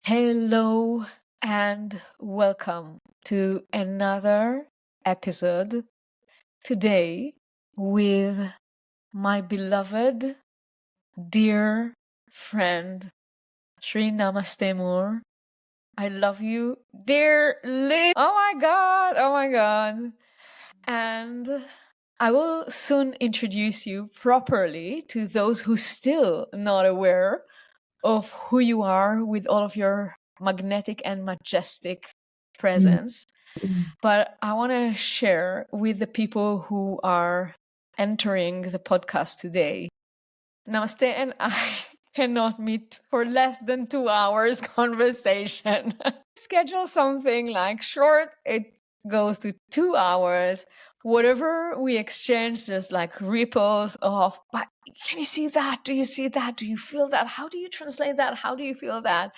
Hello and welcome to another episode today with my beloved, dear friend, Sri Namaste Moore. I love you dearly. Oh my God. Oh my God. And I will soon introduce you properly to those who still not aware of who you are with all of your magnetic and majestic presence. But I want to share with the people who are entering the podcast today. Namaste and I cannot meet for less than 2 hours conversation. Schedule something like short, it goes to 2 hours. Whatever we exchange, there's like ripples of, but can you see that? Do you see that? Do you feel that? How do you translate that? How do you feel that?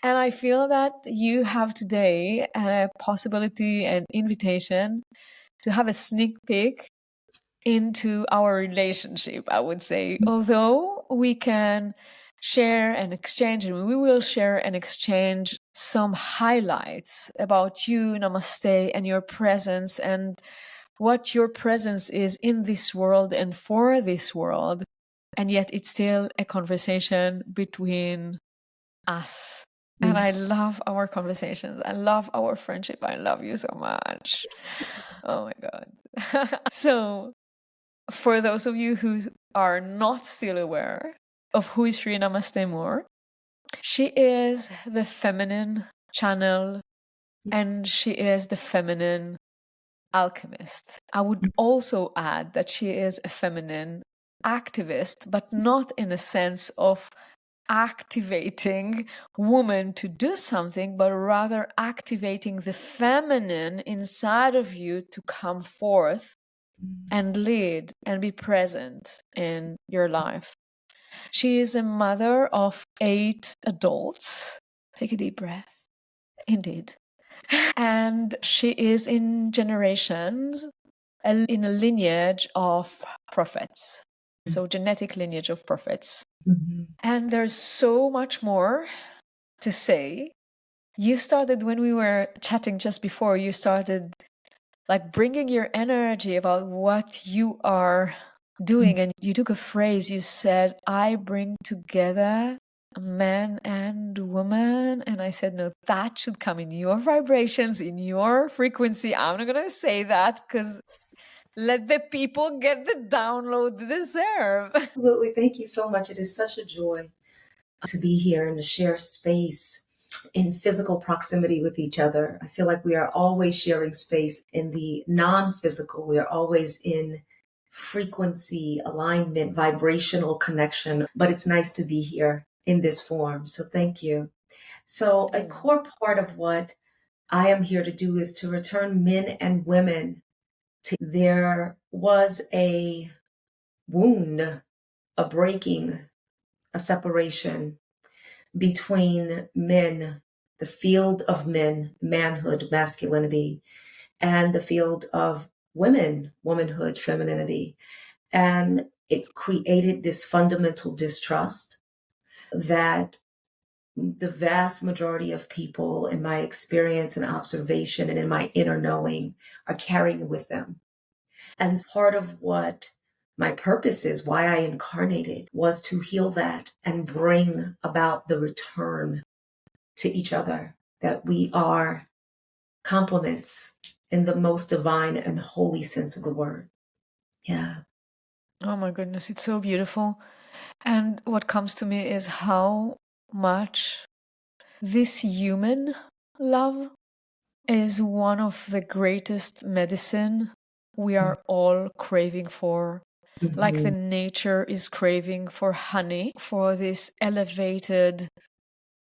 And I feel that you have today a possibility and invitation to have a sneak peek into our relationship, I would say. Although we can share and exchange, and we will share and exchange some highlights about you, Namaste, and your presence, and what your presence is in this world and for this world. And yet it's still a conversation between us. And I love our conversations. I love our friendship. I love you so much. Oh my God. So, for those of you who are not still aware of who is Sri Namaste Moore, she is the feminine channel and she is the feminine alchemist. I would also add that she is a feminine activist, but not in a sense of activating woman to do something, but rather activating the feminine inside of you to come forth and lead and be present in your life. She is a mother of 8 adults. Take a deep breath. Indeed. And she is in generations, in a lineage of prophets. So genetic lineage of prophets. And there's so much more to say. You started, when we were chatting just before, you started like bringing your energy about what you are doing. And you took a phrase, you said, I bring together a man and woman. And I said, no, that should come in your vibrations, in your frequency. I'm not going to say that because let the people get the download they deserve. Absolutely. Thank you so much. It is such a joy to be here and to share space in physical proximity with each other. I feel like we are always sharing space in the non-physical. We are always in frequency, alignment, vibrational connection, but it's nice to be here in this form. So thank you. So a core part of what I am here to do is to return men and women to there was a wound, a breaking, a separation between men, the field of men, manhood, masculinity, and the field of women, womanhood, femininity. And it created this fundamental distrust that the vast majority of people, in my experience and observation and in my inner knowing, are carrying with them. And part of what my purpose is, why I incarnated, was to heal that and bring about the return to each other, that we are complements in the most divine and holy sense of the word. Yeah. Oh my goodness, it's so beautiful. And what comes to me is how much this human love is one of the greatest medicine we are all craving for. Like the nature is craving for honey, for this elevated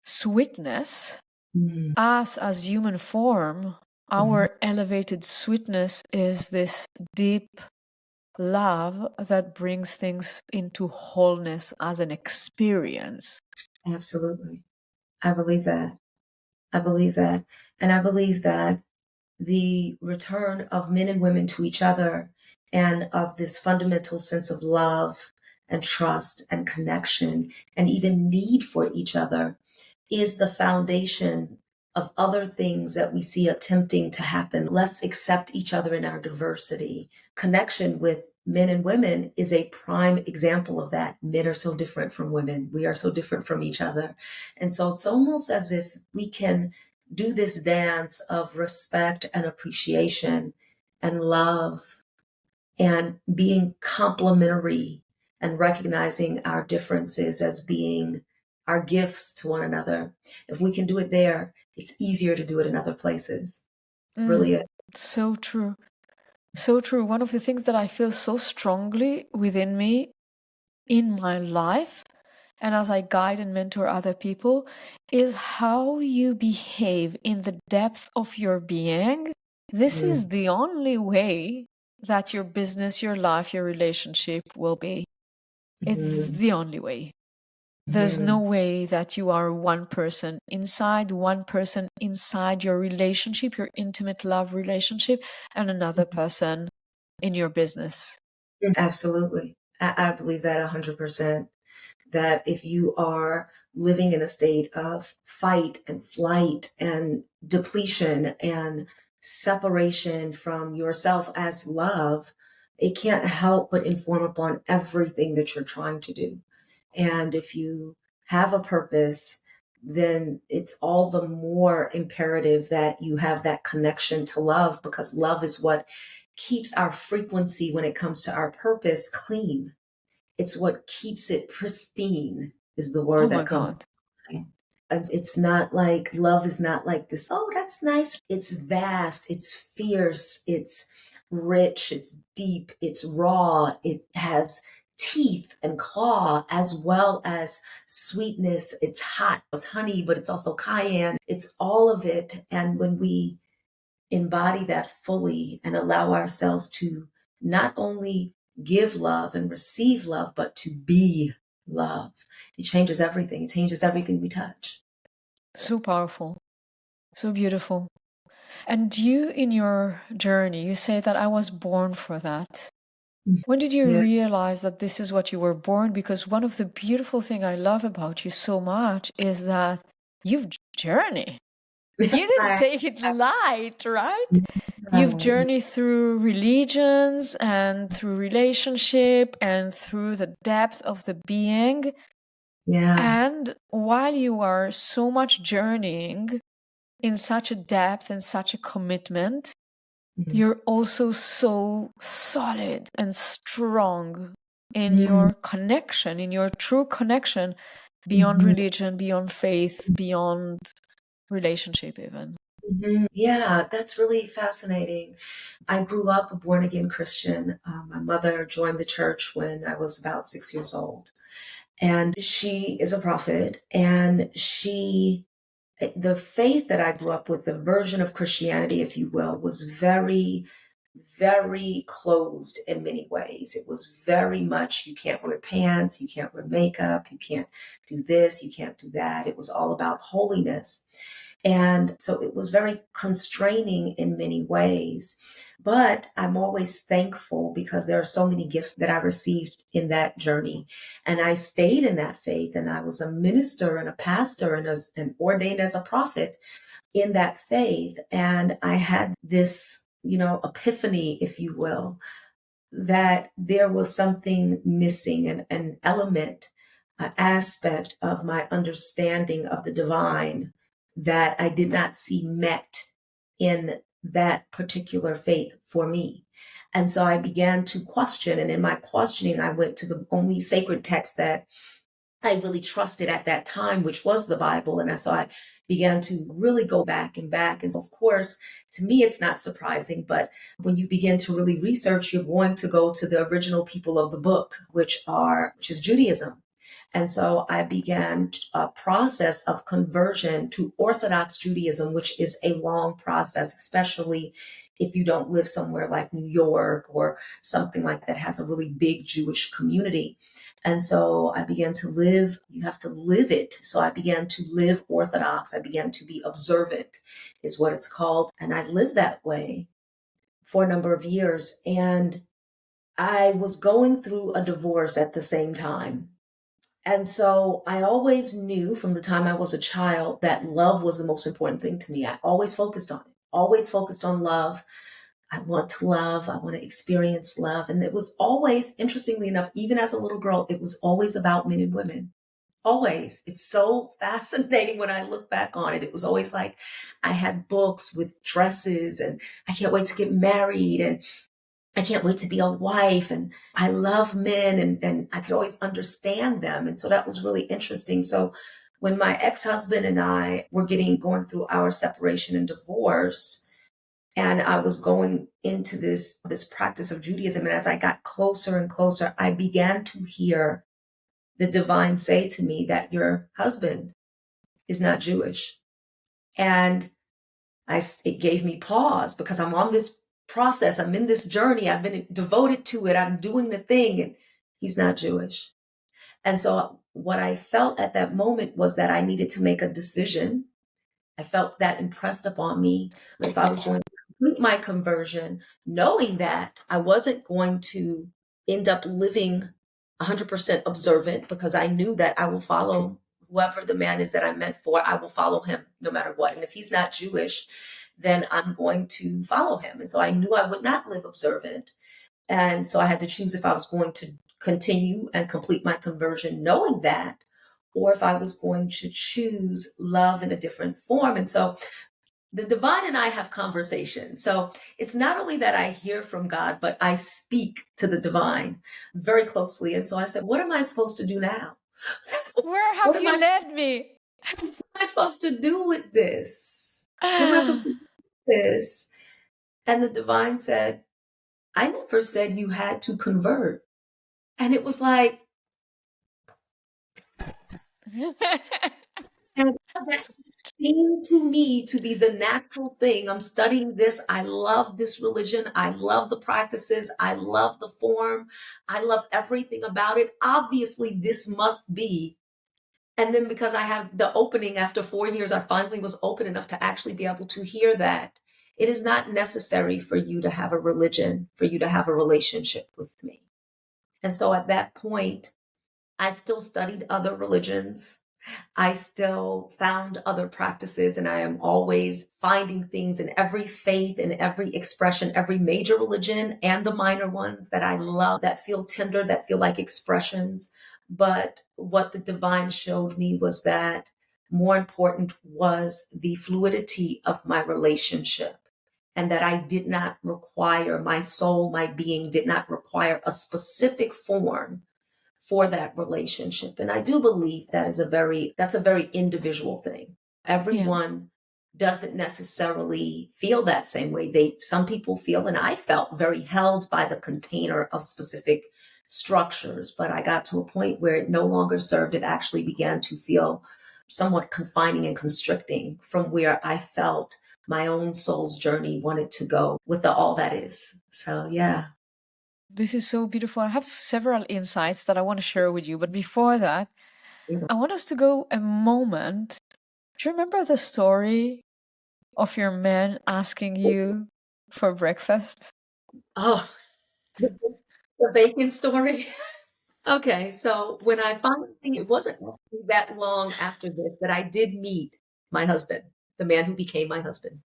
sweetness. Us as human form, our elevated sweetness is this deep love that brings things into wholeness as an experience. Absolutely. I believe that. I believe that. And I believe that the return of men and women to each other and of this fundamental sense of love and trust and connection and even need for each other is the foundation of other things that we see attempting to happen. Let's accept each other in our diversity. Connection with men and women is a prime example of that. Men are so different from women. We are so different from each other. And so it's almost as if we can do this dance of respect and appreciation and love and being complementary and recognizing our differences as being our gifts to one another. If we can do it there, it's easier to do it in other places. Really is. So true. So true. One of the things that I feel so strongly within me in my life and as I guide and mentor other people is how you behave in the depth of your being. This is the only way that your business, your life, your relationship will be. It's the only way. There's no way that you are one person inside your relationship, your intimate love relationship, and another person in your business. Absolutely. I believe that 100%. That if you are living in a state of fight and flight and depletion and separation from yourself as love, it can't help but inform upon everything that you're trying to do. And if you have a purpose, then it's all the more imperative that you have that connection to love, because love is what keeps our frequency when it comes to our purpose clean. It's what keeps it pristine, is the word that comes to mind. And it's not like, love is not like this, oh, that's nice. It's vast, it's fierce, it's rich, it's deep, it's raw, it has teeth and claw as well as sweetness. It's hot, it's honey, but it's also cayenne. It's all of it. And when we embody that fully and allow ourselves to not only give love and receive love, but to be love, it changes everything. It changes everything we touch. So powerful, so beautiful. And you, in your journey, you say that I was born for that. When did you realize that this is what you were born? Because one of the beautiful things I love about you so much is that you've journeyed. You didn't take it light, right? You've journeyed through religions and through relationship and through the depth of the being. Yeah. And while you are so much journeying in such a depth and such a commitment, you're also so solid and strong in your connection, in your true connection beyond religion, beyond faith, beyond relationship even. Yeah, that's really fascinating. I grew up a born again Christian. My mother joined the church when I was about 6 years old. And she is a prophet, and the faith that I grew up with, the version of Christianity, if you will, was very, very closed in many ways. It was very much, you can't wear pants, you can't wear makeup, you can't do this, you can't do that. It was all about holiness. And so it was very constraining in many ways. But I'm always thankful because there are so many gifts that I received in that journey. And I stayed in that faith, and I was a minister and a pastor and ordained as a prophet in that faith. And I had this, epiphany, if you will, that there was something missing, an element, an aspect of my understanding of the divine that I did not see met in that particular faith for me. And so I began to question. And in my questioning, I went to the only sacred text that I really trusted at that time, which was the Bible. And so I began to really go back and back. And so, of course, to me, it's not surprising. But when you begin to really research, you're going to go to the original people of the book, which is Judaism. And so I began a process of conversion to Orthodox Judaism, which is a long process, especially if you don't live somewhere like New York or something like that has a really big Jewish community. And so I began to live, you have to live it. So I began to live Orthodox. I began to be observant, is what it's called. And I lived that way for a number of years. And I was going through a divorce at the same time. And so I always knew from the time I was a child that love was the most important thing to me. I always focused on it, always focused on love. I want to love. I want to experience love. And it was always, interestingly enough, even as a little girl, it was always about men and women. Always. It's so fascinating when I look back on it. It was always like I had books with dresses and I can't wait to get married and I can't wait to be a wife. And I love men and I could always understand them. And so that was really interesting. So when my ex-husband and I were going through our separation and divorce, and I was going into this practice of Judaism, and as I got closer and closer, I began to hear the divine say to me that your husband is not Jewish. And it gave me pause because I'm on this process. I'm in this journey. I've been devoted to it. I'm doing the thing, and he's not Jewish. And so what I felt at that moment was that I needed to make a decision. I felt that impressed upon me if I was going to complete my conversion, knowing that I wasn't going to end up living 100% observant, because I knew that I will follow whoever the man is that I'm meant for. I will follow him no matter what. And if he's not Jewish, then I'm going to follow him. And so I knew I would not live observant. And so I had to choose if I was going to continue and complete my conversion knowing that, or if I was going to choose love in a different form. And so the divine and I have conversations. So it's not only that I hear from God, but I speak to the divine very closely. And so I said, what am I supposed to do now? Where What have am you I, led me? what am I supposed to do with this? What am I supposed to do with this? And the divine said, I never said you had to convert. And it was like, and that seemed to me to be the natural thing. I'm studying this. I love this religion. I love the practices. I love the form. I love everything about it. Obviously, this must be. And then because I have the opening after 4 years, I finally was open enough to actually be able to hear that it is not necessary for you to have a religion, for you to have a relationship with me. And so at that point, I still studied other religions. I still found other practices, and I am always finding things in every faith, in every expression, every major religion and the minor ones that I love, that feel tender, that feel like expressions. But what the divine showed me was that more important was the fluidity of my relationship, and that I did not require, my soul, my being did not require a specific form for that relationship. And I do believe that's a very individual thing. Yeah. Everyone doesn't necessarily feel that same way. Some people feel, and I felt very held by the container of specific structures, but I got to a point where it no longer served. It actually began to feel somewhat confining and constricting from where I felt my own soul's journey wanted to go with the all that is. So yeah. This is so beautiful. I have several insights that I want to share with you. But before that, I want us to go a moment. Do you remember the story of your man asking you for breakfast? Oh, the bacon story. Okay, so when I finally, it wasn't actually that long after this that I did meet my husband, the man who became my husband.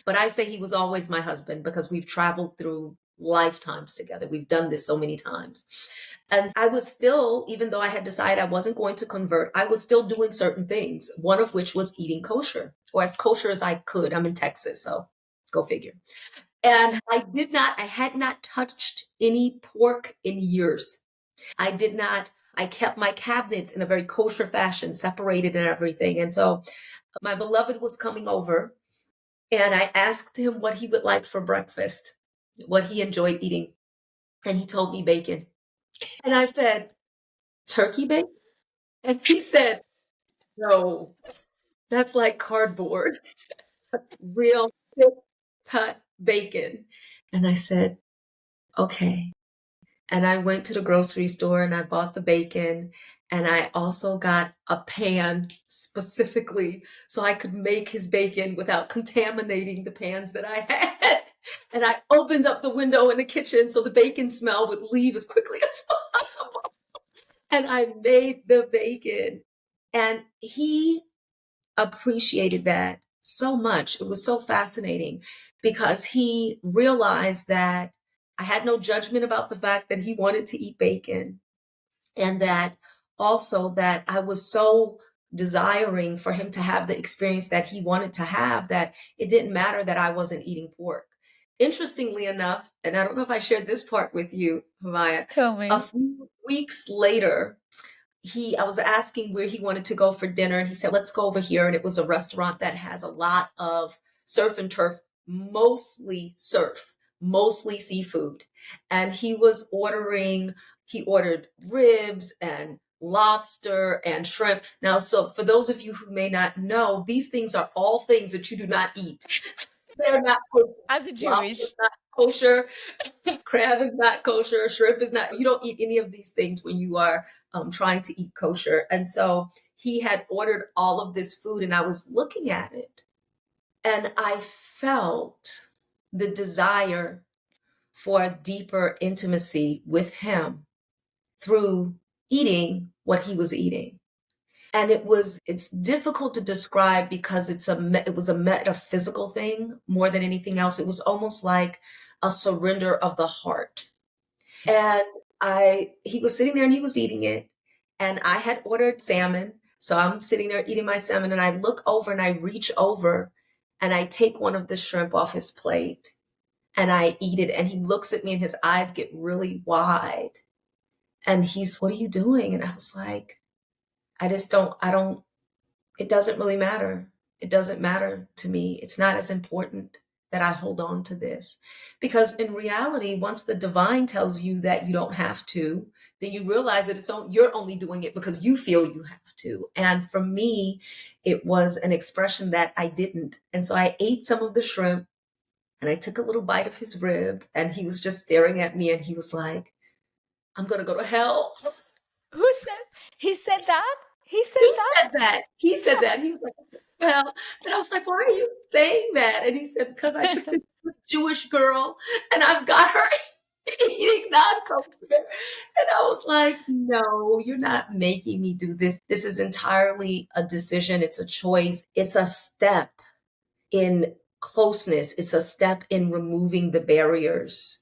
But I say he was always my husband because we've traveled through lifetimes together. We've done this so many times. And I was still, even though I had decided I wasn't going to convert, I was still doing certain things, one of which was eating kosher, or as kosher as I could. I'm in Texas, so go figure. And I had not touched any pork in years. I kept my cabinets in a very kosher fashion, separated and everything. And so my beloved was coming over, and I asked him what he would like for breakfast, what he enjoyed eating. And he told me bacon. And I said, turkey bacon? And he said, no, that's like cardboard, real thick cut bacon. And I said, okay. And I went to the grocery store and I bought the bacon. And I also got a pan specifically so I could make his bacon without contaminating the pans that I had. And I opened up the window in the kitchen so the bacon smell would leave as quickly as possible. and I made the bacon. And he appreciated that so much. It was so fascinating because he realized that I had no judgment about the fact that he wanted to eat bacon, and that also that I was so desiring for him to have the experience that he wanted to have, that it didn't matter that I wasn't eating pork. Interestingly enough, and I don't know if I shared this part with you, Homaya, Tell a me. few weeks later, I was asking where he wanted to go for dinner, and he said, let's go over here. And it was a restaurant that has a lot of surf and turf, mostly surf, mostly seafood. And he ordered ribs and lobster and shrimp. Now, so for those of you who may not know, these things are all things that you do not eat. They're not kosher. As a Lobster Jewish. is not kosher. Crab is not kosher. Shrimp is not. You don't eat any of these things when you are trying to eat kosher. And so he had ordered all of this food, and I was looking at it, and I felt the desire for a deeper intimacy with him through eating what he was eating. And it's difficult to describe because it was a metaphysical thing more than anything else. It was almost like a surrender of the heart. And he was sitting there and he was eating it. And I had ordered salmon. So I'm sitting there eating my salmon, and I look over and I reach over and I take one of the shrimp off his plate and I eat it. And he looks at me and his eyes get really wide. And what are you doing? And I was like, it doesn't really matter. It doesn't matter to me. It's not as important that I hold on to this. Because in reality, once the divine tells you that you don't have to, then you realize that you're only doing it because you feel you have to. And for me, it was an expression that I didn't. And so I ate some of the shrimp and I took a little bite of his rib, and he was just staring at me and he was like, I'm going to go to hell. Who said? He said that? He said He that? said that. He said that. He was like, well, and I was like, why are you saying that? And he said, because I took this Jewish girl and I've got her eating non-kosher. And I was like, no, you're not making me do this. This is entirely a decision. It's a choice. It's a step in closeness. It's a step in removing the barriers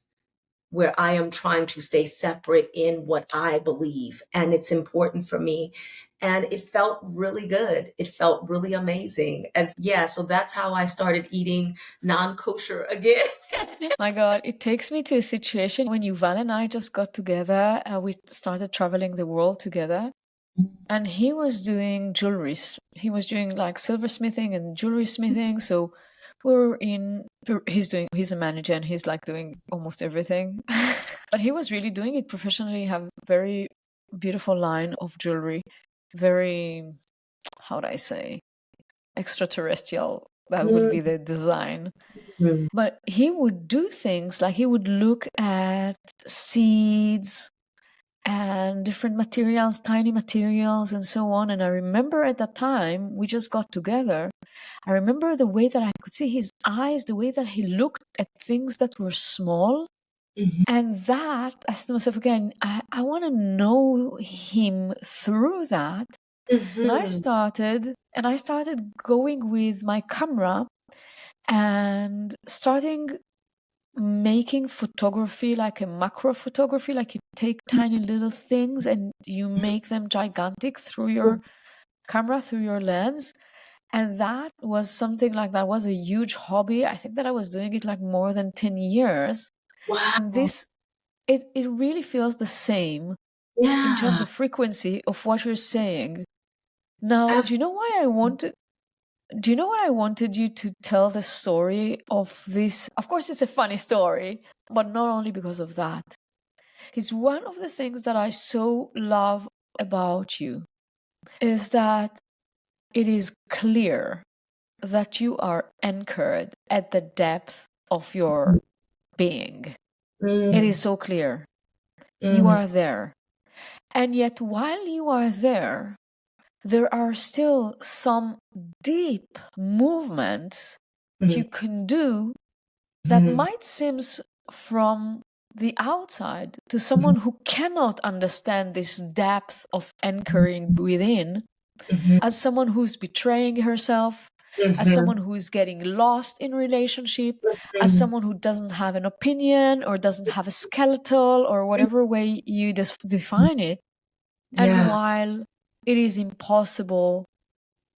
where I am trying to stay separate in what I believe. And it's important for me. And it felt really good. It felt really amazing. And yeah, so that's how I started eating non-kosher again. My God, it takes me to a situation when Yuval and I just got together. We started traveling the world together. And he was doing jewelry. He was doing like silversmithing and jewelry smithing. So he's a manager and he's like doing almost everything. But he was really doing it professionally. Have very beautiful line of jewelry. Very, how would I say, extraterrestrial. That would be the design. But he would do things like he would look at seeds and different materials, tiny materials, and so on. And I remember at that time, we just got together. I remember the way that I could see his eyes, the way that he looked at things that were small. And that, I said to myself again, I want to know him through that. And I started going with my camera and starting making photography, like a macro photography, like you take tiny little things and you make them gigantic through your camera, through your lens. And that was something like that was a huge hobby. I think that I was doing it like more than 10 years. Wow. And it really feels the same in terms Yeah. of frequency of what you're saying. Now, do you know what I wanted you to tell the story of this? Of course, it's a funny story, but not only because of that. It's one of the things that I so love about you is that it is clear that you are anchored at the depth of your being. It is so clear. You are there. And yet, while you are there are still some deep movements that you can do that might seem from the outside, to someone who cannot understand this depth of anchoring within, as someone who's betraying herself, as someone who is getting lost in relationship, as someone who doesn't have an opinion or doesn't have a skeletal or whatever way you define it. And Yeah. while it is impossible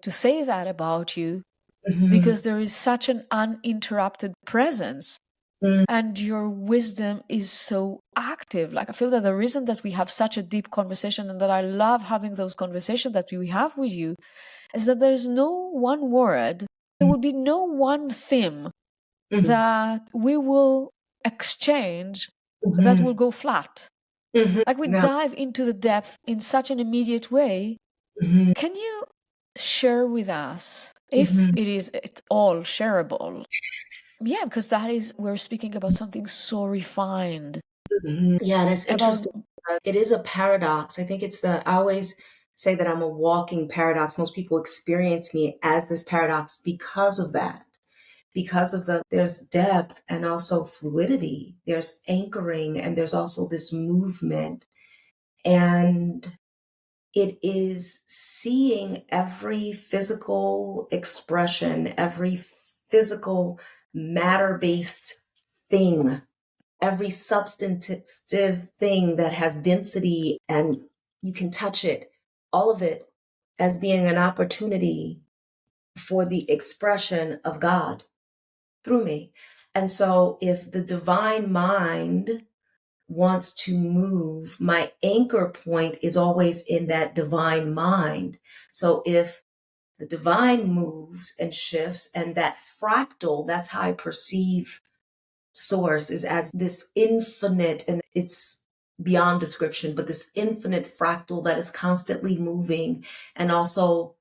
to say that about you, Mm-hmm. because there is such an uninterrupted presence, Mm-hmm. and your wisdom is so active. Like, I feel that the reason that we have such a deep conversation, and that I love having those conversations that we have with you, is that there's no one word, there will be no one theme that we will exchange that will go flat. Like, we No. dive into the depth in such an immediate way. Can you share with us, if it is at all shareable? Yeah, because that is, we're speaking about something so refined. Yeah, and it's About, interesting. It is a paradox. I think I always say that I'm a walking paradox. Most people experience me as this paradox because of that. Because of there's depth and also fluidity. There's anchoring and there's also this movement. And it is seeing every physical expression, every physical matter-based thing, every substantive thing that has density and you can touch it, all of it as being an opportunity for the expression of God through me. And so if the divine mind wants to move, my anchor point is always in that divine mind. So if the divine moves and shifts, and that fractal, that's how I perceive source, is as this infinite, and it's beyond description, but this infinite fractal that is constantly moving. And also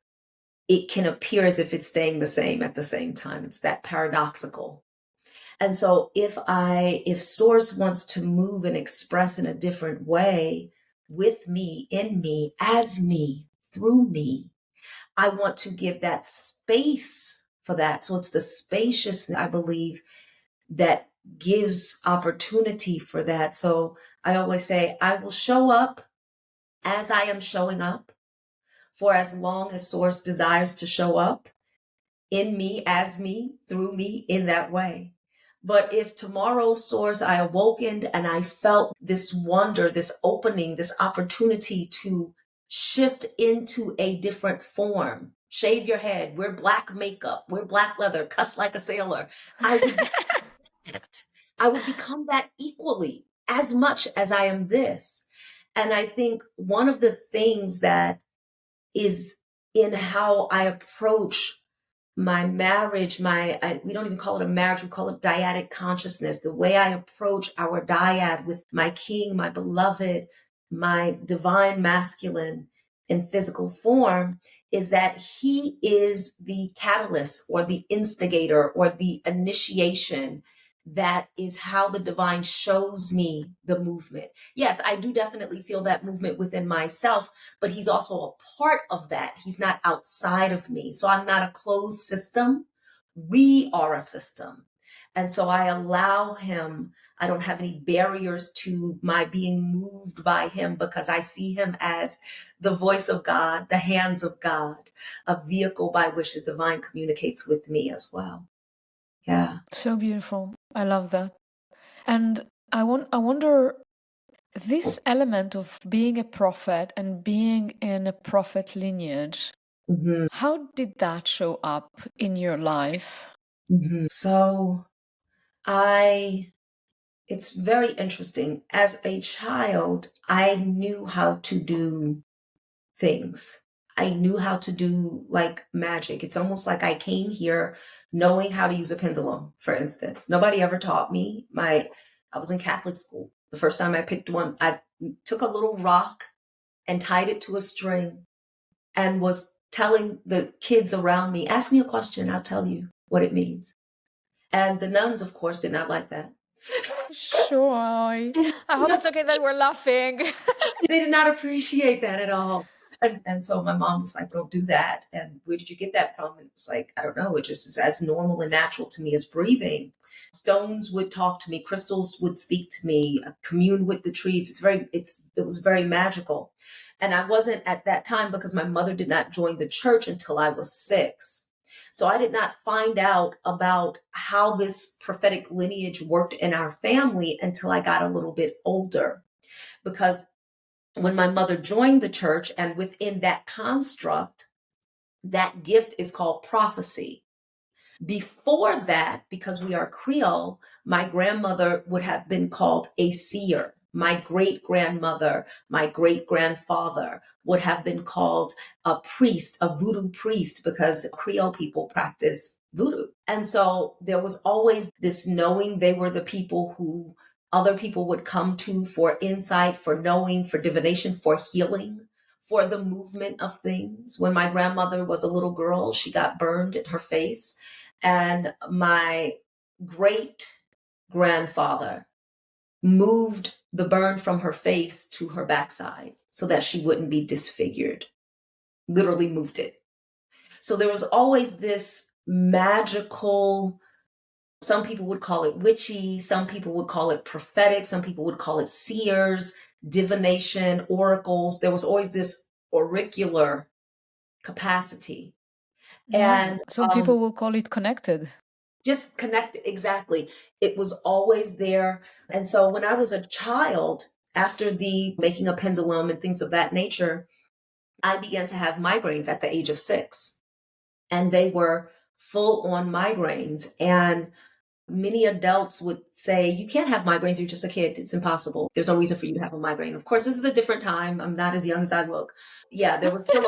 it can appear as if it's staying the same at the same time. It's that paradoxical. And so if source wants to move and express in a different way with me, in me, as me, through me, I want to give that space for that. So it's the spaciousness, I believe, that gives opportunity for that. So I always say, I will show up as I am showing up for as long as source desires to show up in me, as me, through me, in that way. But if tomorrow's source, I awokened and I felt this wonder, this opening, this opportunity to shift into a different form, shave your head, wear black makeup, wear black leather, cuss like a sailor, I would I would become that equally as much as I am this. And I think one of the things that is in how I approach my marriage, we don't even call it a marriage, we call it dyadic consciousness. The way I approach our dyad with my king, my beloved, my divine masculine in physical form, is that he is the catalyst or the instigator or the initiation. That is how the divine shows me the movement. Yes, I do definitely feel that movement within myself, but he's also a part of that. He's not outside of me. So I'm not a closed system. We are a system. And so I allow him. I don't have any barriers to my being moved by him, because I see him as the voice of God, the hands of God, a vehicle by which the divine communicates with me as well. Yeah. so beautiful. I love that. And I wonder, this element of being a prophet and being in a prophet lineage, how did that show up in your life? So it's very interesting. As a child, I knew how to do things. I knew how to do like magic. It's almost like I came here knowing how to use a pendulum, for instance. Nobody ever taught me. I was in Catholic school. The first time I picked one, I took a little rock and tied it to a string and was telling the kids around me, ask me a question, I'll tell you what it means. And the nuns, of course, did not like that. Sure. I hope it's okay that we're laughing. They did not appreciate that at all. And so my mom was like, don't do that. And where did you get that from? And it was like, I don't know. It just is as normal and natural to me as breathing. Stones would talk to me. Crystals would speak to me. I commune with the trees. It was very magical. And I wasn't at that time, because my mother did not join the church until I was 6. So I did not find out about how this prophetic lineage worked in our family until I got a little bit older. Because when my mother joined the church, and within that construct, that gift is called prophecy. Before that, because we are Creole, my grandmother would have been called a seer. My great grandmother, my great grandfather would have been called a priest, a voodoo priest, because Creole people practice voodoo. And so there was always this knowing they were the people who other people would come to for insight, for knowing, for divination, for healing, for the movement of things. When my grandmother was a little girl, she got burned in her face. And my great grandfather moved the burn from her face to her backside so that she wouldn't be disfigured, literally moved it. So there was always this magical, some people would call it witchy, some people would call it prophetic, some people would call it seers, divination, oracles. There was always this auricular capacity. Yeah. And Some people will call it connected. just connected. Exactly. It was always there. And so when I was a child, after the making a pendulum and things of that nature, I began to have migraines at the age of 6. And they were full on migraines. And many adults would say, you can't have migraines, you're just a kid. It's impossible. There's no reason for you to have a migraine. Of course, this is a different time. I'm not as young as I look. Yeah, there was still,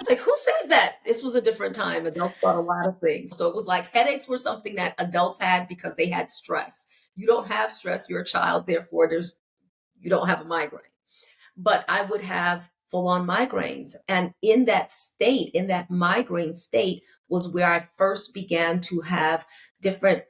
like, who says that? This was a different time. Adults thought a lot of things. So it was like headaches were something that adults had because they had stress. You don't have stress, you're a child, therefore you don't have a migraine. But I would have full on migraines. And in that state, in that migraine state, was where I first began to have different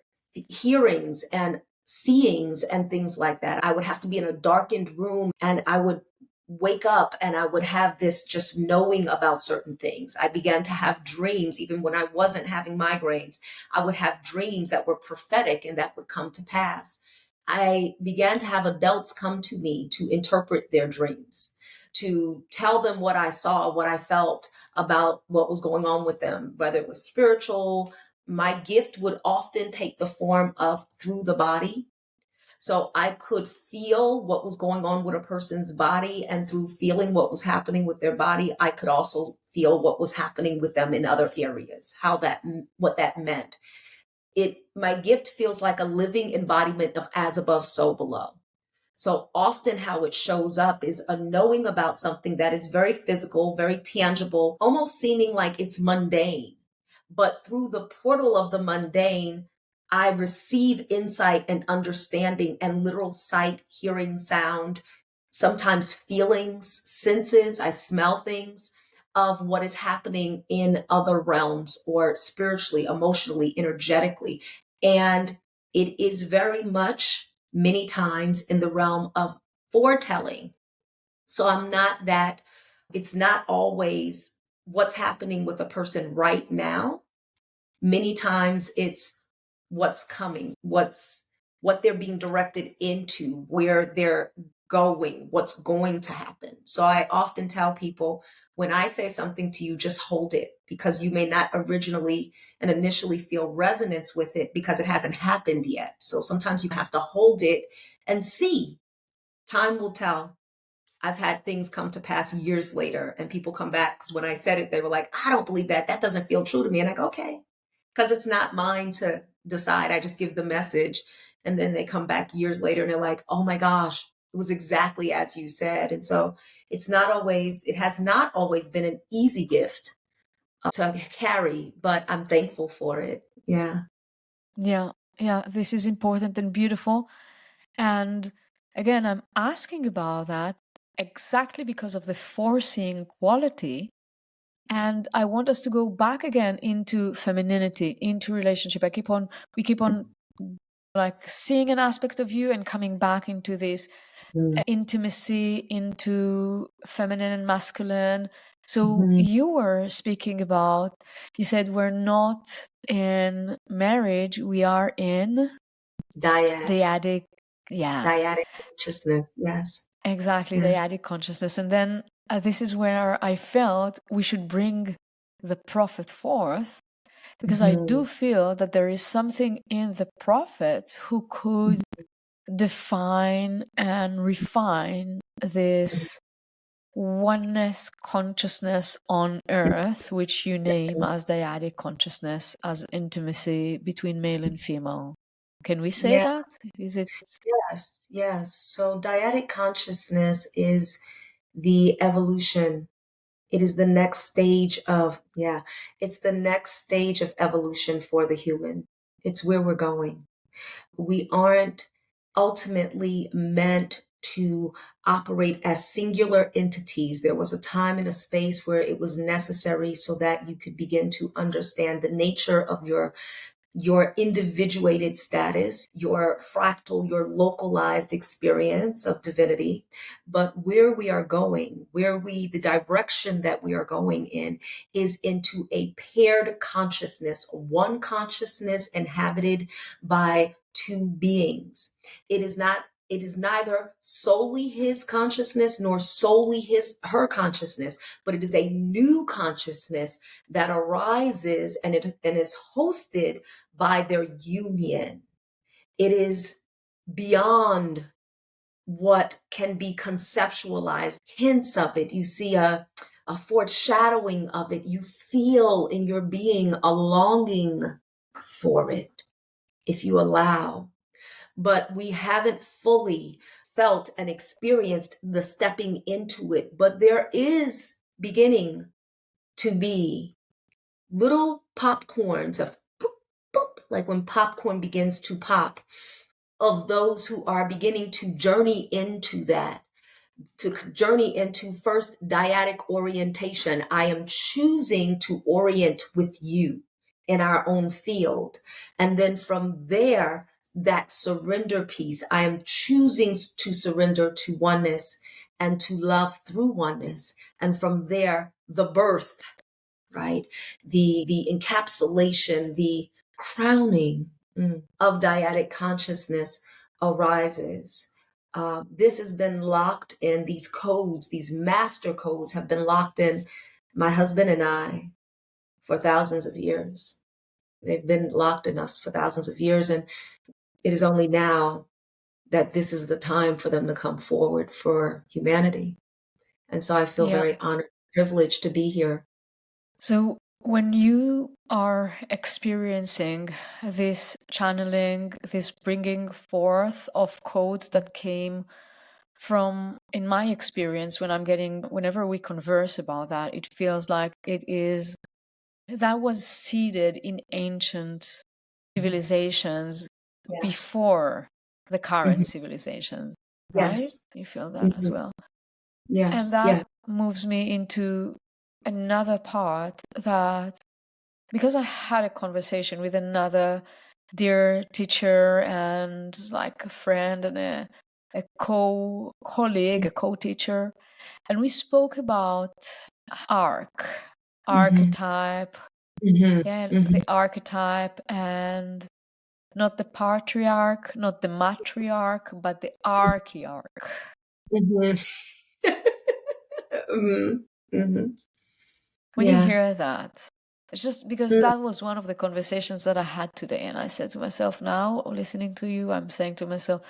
hearings and seeings and things like that. I would have to be in a darkened room, and I would wake up and I would have this just knowing about certain things. I began to have dreams, even when I wasn't having migraines. I would have dreams that were prophetic and that would come to pass. I began to have adults come to me to interpret their dreams, to tell them what I saw, what I felt about what was going on with them, whether it was spiritual. My gift would often take the form of through the body. So I could feel what was going on with a person's body, and through feeling what was happening with their body, I could also feel what was happening with them in other areas, what that meant. My gift feels like a living embodiment of as above, so below. So often how it shows up is a knowing about something that is very physical, very tangible, almost seeming like it's mundane. But through the portal of the mundane, I receive insight and understanding and literal sight, hearing, sound, sometimes feelings, senses. I smell things of what is happening in other realms, or spiritually, emotionally, energetically. And it is very much, many times, in the realm of foretelling. So it's not always what's happening with a person right now. Many times it's what's coming, what they're being directed into, where they're going, what's going to happen. So I often tell people, when I say something to you, just hold it, because you may not originally and initially feel resonance with it because it hasn't happened yet. So sometimes you have to hold it and see. Time will tell. I've had things come to pass years later, and people come back, because when I said it, they were like, I don't believe that. That doesn't feel true to me. And I go, okay, because it's not mine to decide. I just give the message. And then they come back years later and they're like, oh my gosh, it was exactly as you said. And so it has not always been an easy gift to carry, but I'm thankful for it. Yeah. Yeah. Yeah. This is important and beautiful. And again, I'm asking about that exactly because of the foreseeing quality. And I want us to go back again into femininity, into relationship. We keep on like seeing an aspect of you and coming back into this intimacy, into feminine and masculine, So you were speaking about, you said we're not in marriage, we are in dyadic, Dyadic consciousness, yes. exactly, Yeah. dyadic consciousness. And then this is where I felt we should bring the prophet forth, because I do feel that there is something in the prophet who could define and refine this oneness consciousness on earth, which you name as dyadic consciousness, as intimacy between male and female. Can we say Yeah, that? Is it? yes. So dyadic consciousness is the evolution. It is the next stage of, it's the next stage of evolution for the human. It's where we're going. We aren't ultimately meant to operate as singular entities. There was a time and a space where it was necessary so that you could begin to understand the nature of your individuated status, your fractal, your localized experience of divinity. But where we are going, the direction that we are going in is into a paired consciousness, one consciousness inhabited by two beings. It is neither solely his consciousness nor solely her consciousness, but it is a new consciousness that arises and is hosted by their union. It is beyond what can be conceptualized. Hints of it. You see a foreshadowing of it. You feel in your being a longing for it, if you allow. But we haven't fully felt and experienced the stepping into it. But there is beginning to be little popcorns of boop, boop, like when popcorn begins to pop, of those who are beginning to journey into that, to journey into first dyadic orientation. I am choosing to orient with you in our own field. And then from there, that surrender piece, I am choosing to surrender to oneness and to love through oneness. And from there, the birth, right? The encapsulation, the crowning of dyadic consciousness arises. This has been locked in, these codes, these master codes have been locked in my husband and I for thousands of years. They've been locked in us for thousands of years. And it is only now that this is the time for them to come forward for humanity. And so I feel very honored, privileged to be here. So when you are experiencing this channeling, this bringing forth of codes that came from, in my experience, whenever we converse about that, it feels like that was seeded in ancient civilizations before the current civilization, right? Yes. You feel that as well. Yes. And that moves me into another part, that because I had a conversation with another dear teacher and like a friend and a colleague, a co-teacher, and we spoke about archetype, the archetype, and not the patriarch, not the matriarch, but the archearch. When you hear that, it's just because that was one of the conversations that I had today. And I said to myself, now listening to you, I'm saying to myself,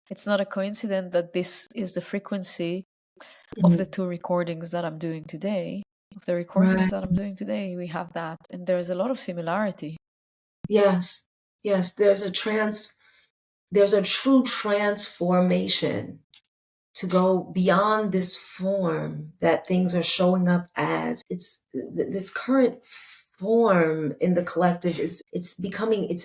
it's not a coincidence that this is the frequency of the two recordings that I'm doing today. Of the recordings that I'm doing today, we have that. And there's a lot of similarity. Yes. There's a true transformation to go beyond this form that things are showing up as. It's this current form in the collective it's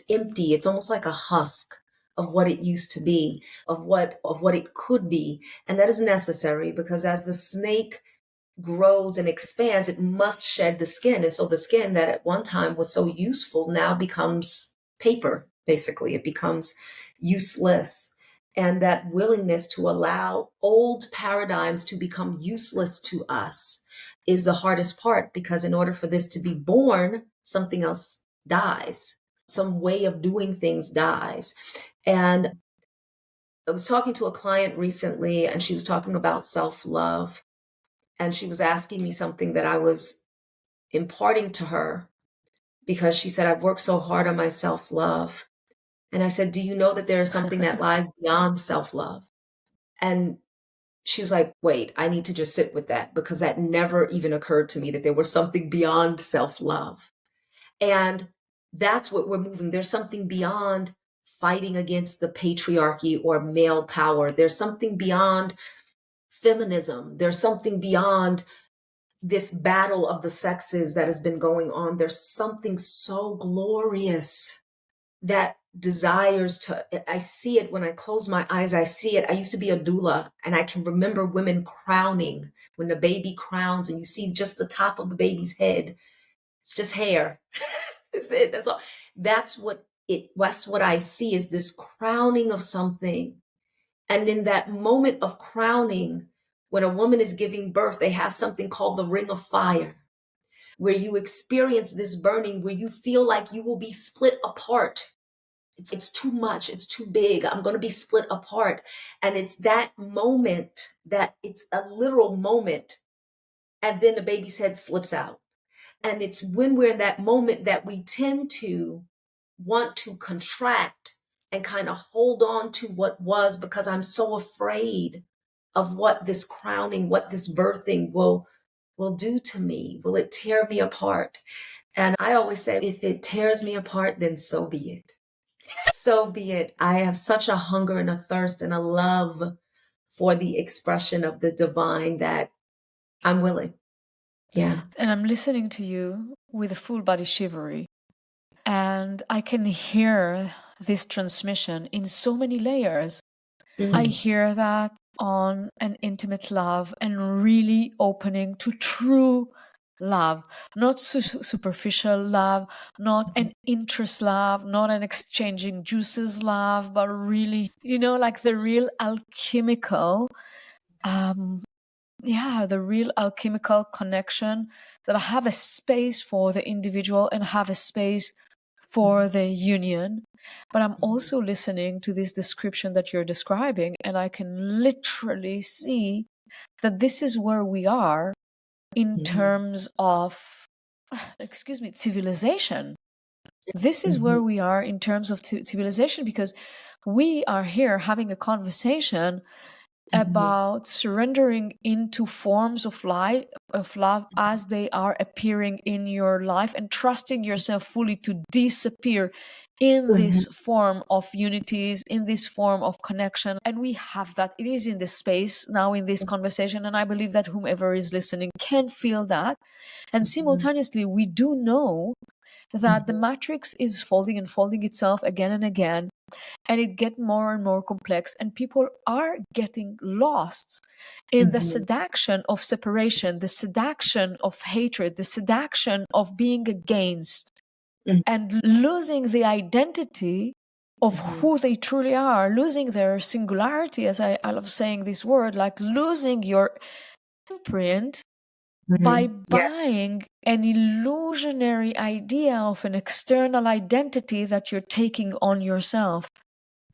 empty. It's almost like a husk of what it used to be, of what it could be. And that is necessary, because as the snake grows and expands, it must shed the skin. And so the skin that at one time was so useful now becomes paper, basically. It becomes useless. And that willingness to allow old paradigms to become useless to us is the hardest part, because in order for this to be born, something else dies. Some way of doing things dies. And I was talking to a client recently, and she was talking about self-love. And she was asking me something that I was imparting to her, because she said, I've worked so hard on my self-love. And I said, do you know that there is something that lies beyond self-love? And she was like, wait, I need to just sit with that, because that never even occurred to me, that there was something beyond self-love. And that's what we're moving. There's something beyond fighting against the patriarchy or male power. There's something beyond feminism. There's something beyond this battle of the sexes that has been going on. There's something so glorious that desires to, I see it when I close my eyes, I see it. I used to be a doula, and I can remember women crowning, when the baby crowns and you see just the top of the baby's head. It's just hair. That's it. That's all. That's what I see, is this crowning of something. And in that moment of crowning, when a woman is giving birth, they have something called the ring of fire, where you experience this burning, where you feel like you will be split apart. It's too much. It's too big. I'm going to be split apart. And it's that moment, that it's a literal moment. And then the baby's head slips out. And it's when we're in that moment that we tend to want to contract and kind of hold on to what was, because I'm so afraid of what this crowning, what this birthing will do to me. Will it tear me apart? And I always say, if it tears me apart, then so be it. So be it. I have such a hunger and a thirst and a love for the expression of the divine that I'm willing. Yeah. And I'm listening to you with a full body shivery. And I can hear this transmission in so many layers. I hear that on an intimate love and really opening to true love, not superficial love, not an interest love, not an exchanging juices love, but really, like the real alchemical, the real alchemical connection, that I have a space for the individual and have a space for the union. But I'm also listening to this description that you're describing, and I can literally see that this is where we are in terms of, civilization. This is where we are in terms of civilization, because we are here having a conversation about surrendering into forms of love as they are appearing in your life, and trusting yourself fully to disappear in this form of unities, in this form of connection. And we have that. It is in this space now, in this conversation, and I believe that whomever is listening can feel that. And simultaneously, we do know that the matrix is folding and folding itself again and again, and it gets more and more complex, and people are getting lost in the seduction of separation, the seduction of hatred, the seduction of being against, and losing the identity of who they truly are, losing their singularity, as I love saying this word, like losing your imprint by buying an illusionary idea of an external identity that you're taking on yourself.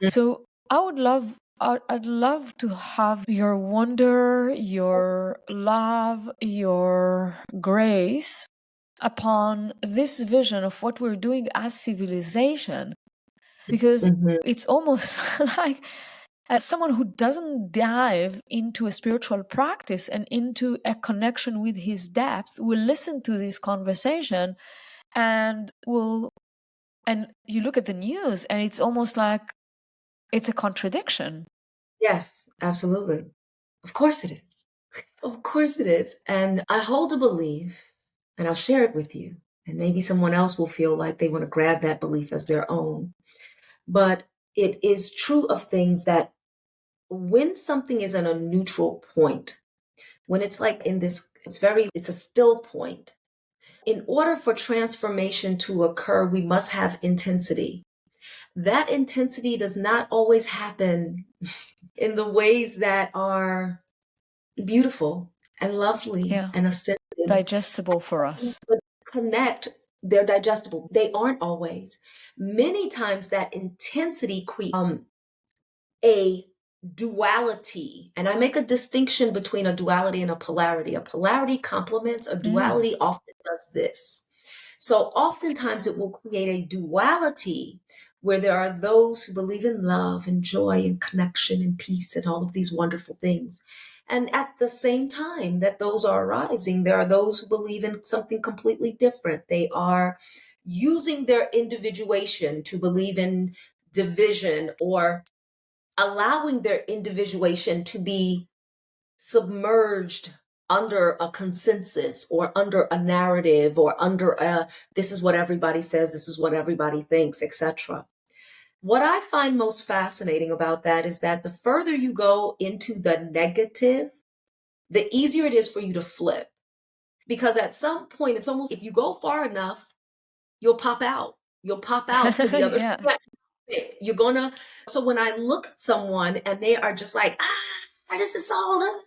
So I'd love to have your wonder, your love, your grace upon this vision of what we're doing as civilization, because it's almost like, as someone who doesn't dive into a spiritual practice and into a connection with his depth will listen to this conversation and you look at the news and it's almost like it's a contradiction. Yes, absolutely. Of course it is. Of course it is. And I hold a belief, and I'll share it with you. And maybe someone else will feel like they want to grab that belief as their own. But it is true of things that when something is in a neutral point, when it's like in this, it's a still point. In order for transformation to occur, we must have intensity. that intensity does not always happen in the ways that are beautiful and lovely Yeah. and ascended. Digestible for us. But connect, they're digestible. They aren't always. Many times that intensity creates a duality. And I make a distinction between a duality and a polarity. A polarity complements, a duality often does this. So oftentimes it will create a duality where there are those who believe in love and joy and connection and peace and all of these wonderful things. And at the same time that those are arising, there are those who believe in something completely different. They are using their individuation to believe in division or allowing their individuation to be submerged under a consensus or under a narrative or under a this is what everybody says, this is what everybody thinks, etc. What I find most fascinating about that is that the further you go into the negative, the easier it is for you to flip. Because at some point, it's almost if you go far enough, you'll pop out. You'll pop out to the other Yeah. side. You're gonna. So when I look at someone and they are just like, this is all.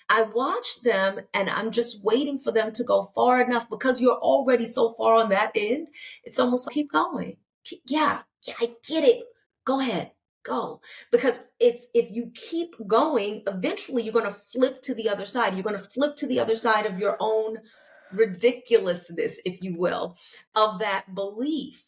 I watch them and I'm just waiting for them to go far enough because you're already so far on that end. It's almost like, keep going. Yeah, I get it. Go ahead, go. Because it's if you keep going, eventually you're going to flip to the other side. You're going to flip to the other side of your own ridiculousness, if you will, of that belief.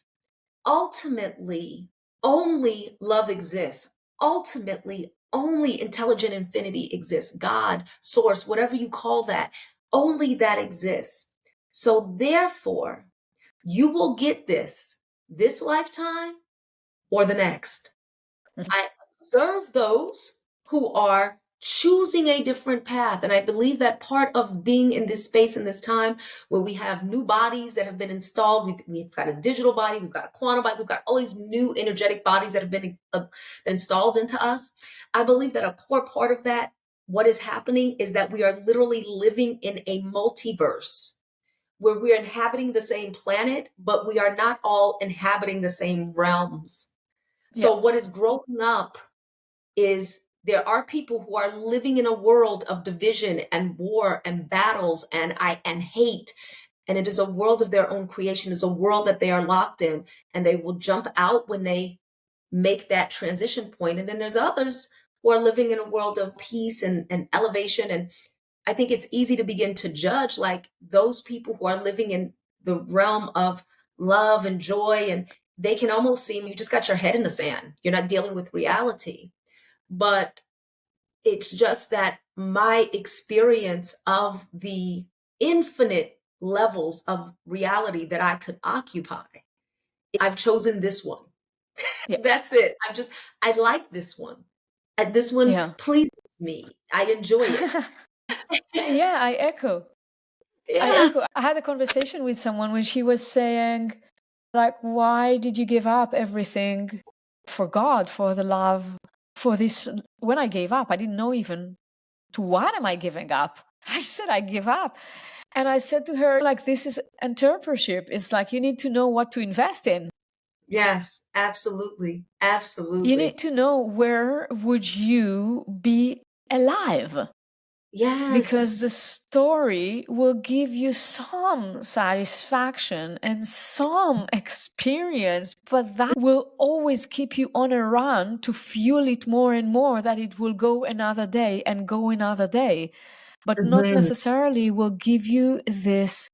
Ultimately, only love exists. Ultimately, only intelligent infinity exists. God, source, whatever you call that, only that exists. So therefore, you will get this lifetime or the next. I observe those who are choosing a different path. And I believe that part of being in this space in this time where we have new bodies that have been installed, we've got a digital body, we've got a quantum body, we've got all these new energetic bodies that have been installed into us. I believe that a core part of that, what is happening is that we are literally living in a multiverse where we're inhabiting the same planet, but we are not all inhabiting the same realms. So what is growing up is there are people who are living in a world of division and war and battles and hate. And it is a world of their own creation. It's a world that they are locked in, and they will jump out when they make that transition point. And then there's others who are living in a world of peace and elevation. And I think it's easy to begin to judge like those people who are living in the realm of love and joy, and they can almost seem you just got your head in the sand. You're not dealing with reality. But it's just that my experience of the infinite levels of reality that I could occupy, I've chosen this one. Yeah. That's it. I like this one. And this one pleases me. I enjoy it. Yeah, I echo. I had a conversation with someone when she was saying, like, why did you give up everything for God, for the love, for this? When I gave up, I didn't know even to what am I giving up? I said, I give up. And I said to her, like, this is entrepreneurship. It's like you need to know what to invest in. Yes, absolutely. Absolutely. You need to know where would you be alive. Yes. Because the story will give you some satisfaction and some experience, but that will always keep you on a run to fuel it more and more, that it will go another day and go another day, but not necessarily will give you this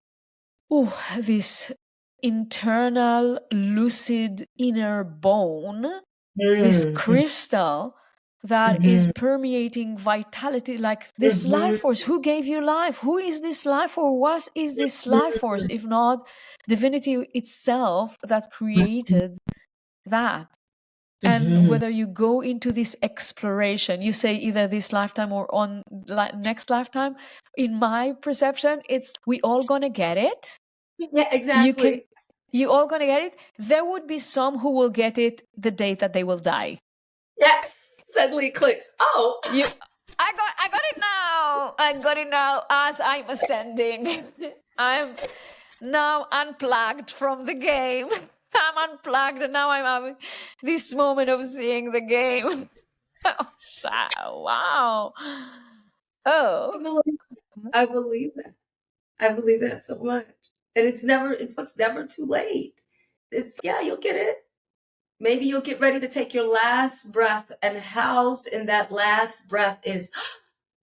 internal, lucid inner bone, this crystal that is permeating vitality, like this life force. Who gave you life? Who is this life force? What is this life force if not divinity itself that created that? And whether you go into this exploration, you say either this lifetime or on next lifetime, in my perception, it's we all gonna get it. Yeah, exactly. You all gonna get it. There would be some who will get it the day that they will die. Yes. Suddenly it clicks. Oh, I got it now. I got it now as I'm ascending. I'm now unplugged from the game. I'm unplugged and now I'm this moment of seeing the game. Wow. I Oh. believe, I believe that. I believe that so much. And it's never too late. It's, yeah, you'll get it. Maybe you'll get ready to take your last breath, and housed in that last breath is,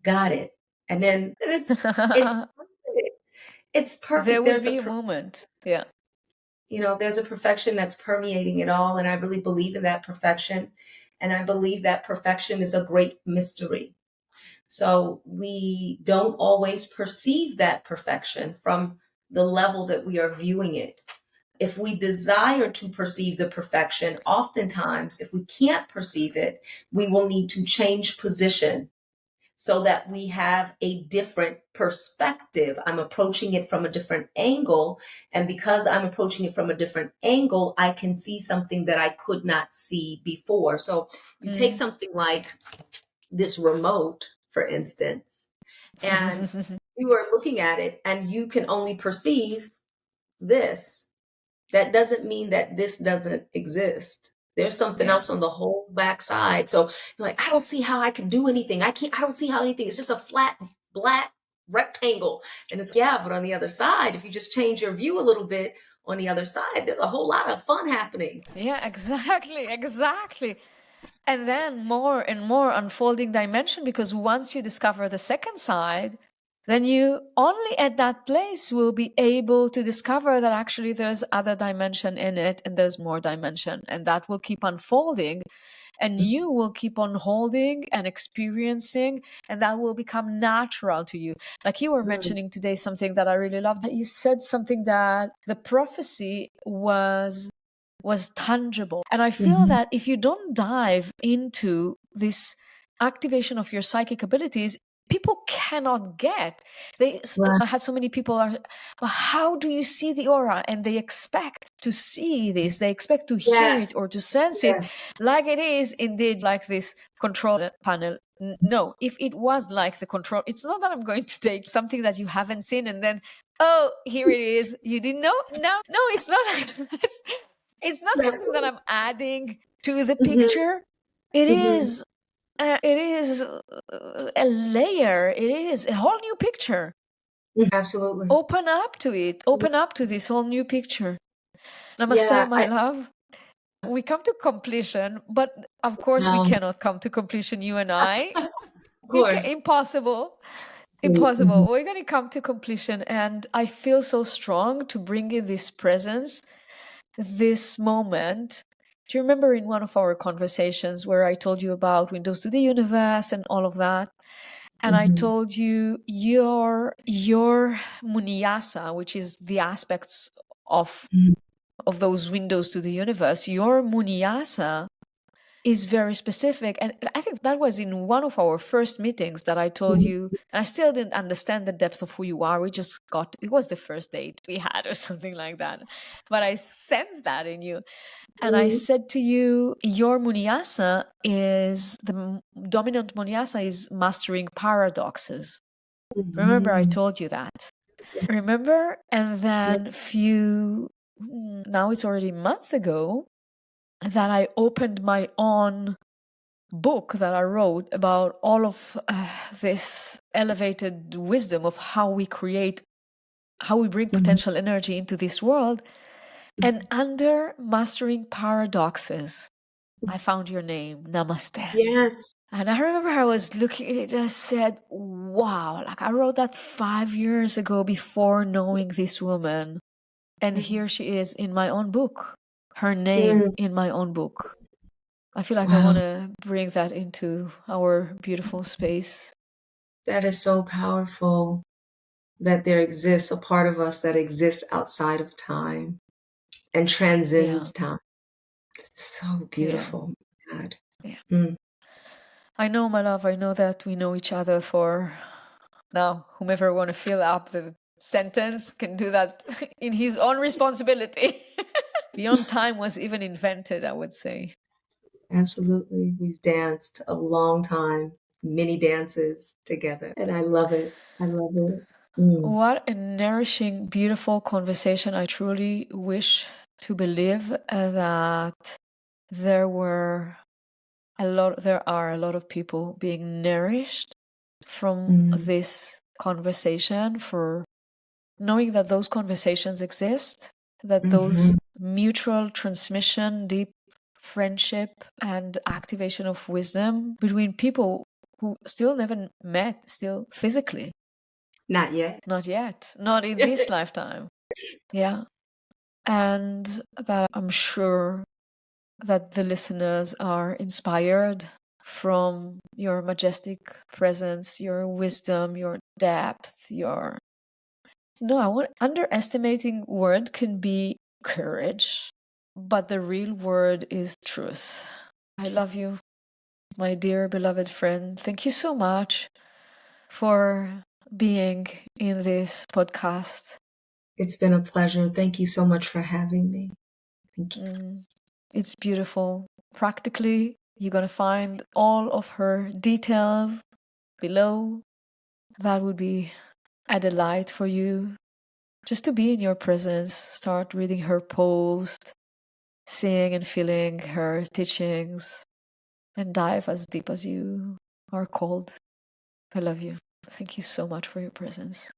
got it. And then it's perfect. It's There perfect. would be a moment. Yeah. There's a perfection that's permeating it all. And I really believe in that perfection. And I believe that perfection is a great mystery. So we don't always perceive that perfection from the level that we are viewing it. If we desire to perceive the perfection, oftentimes, if we can't perceive it, we will need to change position so that we have a different perspective. I'm approaching it from a different angle. And because I'm approaching it from a different angle, I can see something that I could not see before. So you take something like this remote, for instance, and you are looking at it and you can only perceive this. That doesn't mean that this doesn't exist. There's something Yeah. else on the whole backside. So you're like, I don't see how I can do anything. I don't see how anything. It's just a flat black rectangle. And it's, yeah, but on the other side, if you just change your view a little bit on the other side, there's a whole lot of fun happening. Yeah, exactly. And then more and more unfolding dimension, because once you discover the second side, then you only at that place will be able to discover that actually there's other dimension in it and there's more dimension, and that will keep unfolding, and you will keep on holding and experiencing, and that will become natural to you. Like you were mentioning today something that I really loved, that you said something that the prophecy was tangible. And I feel that if you don't dive into this activation of your psychic abilities, people cannot get. I had so many people are, "Well, how do you see the aura?" And they expect to see this, they expect to hear Yes. it or to sense it, like it is indeed like this control panel. No, if it was like the control, it's not that I'm going to take something that you haven't seen and then, oh, here it is, you didn't know. No, it's not like that. It's not something that I'm adding to the picture. It is a layer. It is a whole new picture. Absolutely. Open up to it. Open up to this whole new picture. Namaste, Yeah, my love. We come to completion, but of course we cannot come to completion, you and I. of course. Impossible. Mhm. We're going to come to completion. And I feel so strong to bring in this presence, this moment. Do you remember in one of our conversations where I told you about windows to the universe and all of that? And I told you your munyasa, which is the aspects of those windows to the universe, your munyasa is very specific. And I think that was in one of our first meetings that I told you, and I still didn't understand the depth of who you are. It was the first date we had or something like that. But I sensed that in you. And I said to you, your munyasa is, the dominant munyasa is mastering paradoxes. Remember, I told you that. Remember? And then now it's already a month ago, that I opened my own book that I wrote about all of this elevated wisdom of how we bring potential energy into this world. And under mastering paradoxes, I found your name, Namaste. Yes. And I remember I was looking at it and I said, wow, like I wrote that 5 years ago before knowing this woman. And here she is in my own book, her name in my own book. I feel like I want to bring that into our beautiful space. That is so powerful, that there exists a part of us that exists outside of time and transcends time. It's so beautiful. God. Yeah. I know, my love, I know that we know each other for now. Whomever want to fill up the sentence can do that in his own responsibility. Beyond time was even invented, I would say. Absolutely. We've danced a long time, many dances together. And I love it. I love it. What a nourishing, beautiful conversation. I truly wish to believe that there are a lot of people being nourished from this conversation, for knowing that those conversations exist, that those mutual transmission, deep friendship and activation of wisdom between people who still never met, still physically. Not yet. Not yet. Not in this lifetime. Yeah. And that I'm sure that the listeners are inspired from your majestic presence, your wisdom, your depth, your... No, underestimating word can be courage, but the real word is truth. I love you, my dear beloved friend. Thank you so much for being in this podcast. It's been a pleasure. Thank you so much for having me. Thank you. It's beautiful. Practically, you're going to find all of her details below. That would be a delight for you. Just to be in your presence, start reading her post, seeing and feeling her teachings, and dive as deep as you are called. I love you. Thank you so much for your presence.